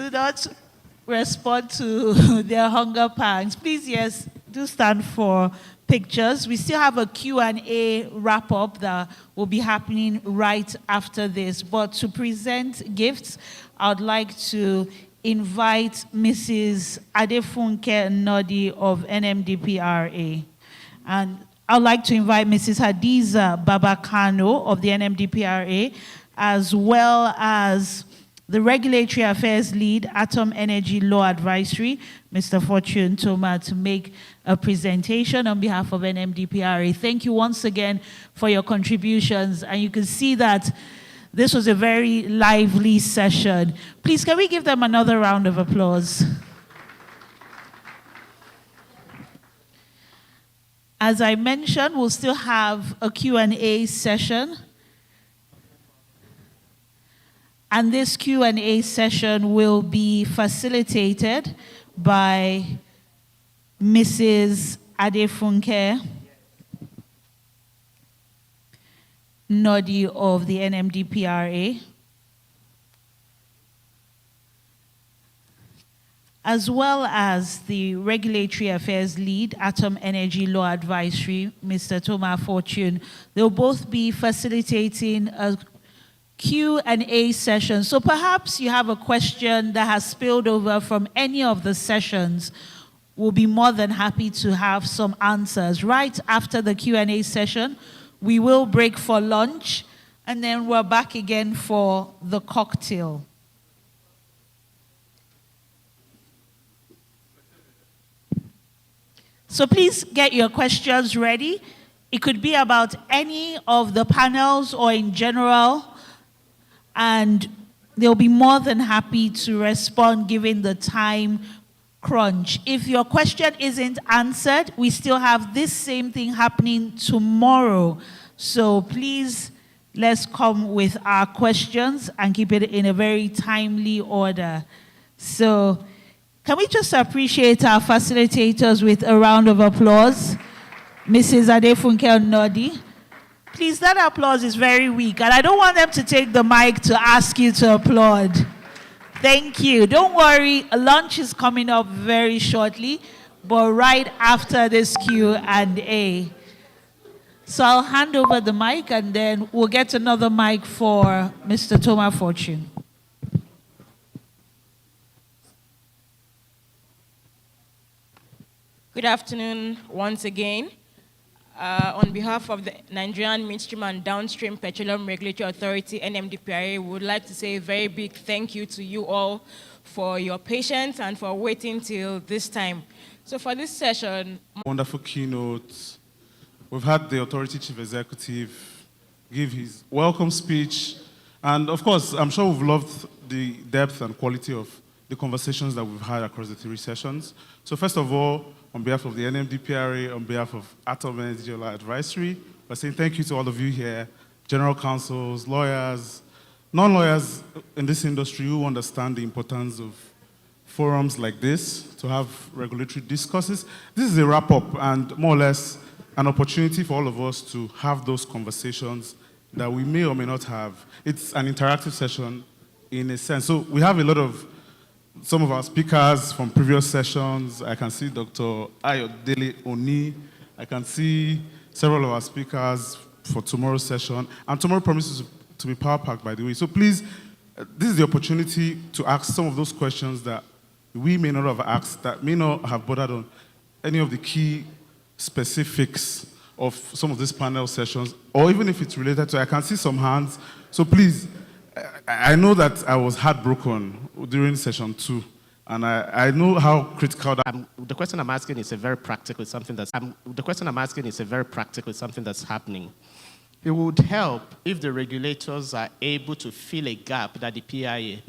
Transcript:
to not respond to their hunger pangs, please, yes, do stand for pictures. We still have a Q&A wrap-up that will be happening right after this. But to present gifts, I would like to invite Mrs. Adefunke Nnodi of NMDPRA. And I'd like to invite Mrs. Hadiza Babakano of the NMDPRA, as well as the Regulatory Affairs Lead, Atom Energy Law Advisory, Mr. Fortune Toma, to make a presentation on behalf of NMDPRA. Thank you once again for your contributions. And you can see that this was a very lively session. Please, can we give them another round of applause? As I mentioned, we'll still have a Q&A session. And this Q&A session will be facilitated by Mrs. Adefunke Nnodi of the NMDPRA, as well as the Regulatory Affairs Lead, Atom Energy Law Advisory, Mr. Toma Fortune. They'll both be facilitating a Q&A session. So perhaps you have a question that has spilled over from any of the sessions. We'll be more than happy to have some answers. Right after the Q&A session, we will break for lunch, and then we're back again for the cocktail. So please get your questions ready. It could be about any of the panels or in general, and they'll be more than happy to respond given the time crunch. If your question isn't answered, we still have this same thing happening tomorrow. So please, let's come with our questions and keep it in a very timely order. So can we just appreciate our facilitators with a round of applause? Mrs. Adefunke Nnodi. Please, that applause is very weak, and I don't want them to take the mic to ask you to applaud. Thank you. Don't worry, lunch is coming up very shortly, but right after this Q&A. So I'll hand over the mic, and then we'll get another mic for Mr. Toma Fortune. Good afternoon once again. On behalf of the Nigerian Midstream and Downstream Petroleum Regulatory Authority, NMDPRA, we would like to say a very big thank you to you all for your patience and for waiting till this time. So for this session... Wonderful keynote. We've had the Authority Chief Executive give his welcome speech. And of course, I'm sure we've loved the depth and quality of the conversations that we've had across the 3 sessions. So first of all, on behalf of the NMDPRA, on behalf of Atom Energy Law Advisory, we're saying thank you to all of you here, general counsels, lawyers, non-lawyers in this industry who understand the importance of forums like this to have regulatory discourses. This is a wrap-up and more or less an opportunity for all of us to have those conversations that we may or may not have. It's an interactive session in a sense. So we have a lot of some of our speakers from previous sessions. I can see Dr. Ayodele Oni. I can see several of our speakers for tomorrow's session. And tomorrow promises to be power-packed, by the way. So please, this is the opportunity to ask some of those questions that we may not have asked, that may not have bothered on any of the key specifics of some of these panel sessions, or even if it's related to, I can see some hands. So please, I know that I was heartbroken during session 2, and I know how critical that. The question I'm asking is a very practical, something that's. The question I'm asking is a very practical, something that's happening. It would help if the regulators are able to fill a gap that the PIA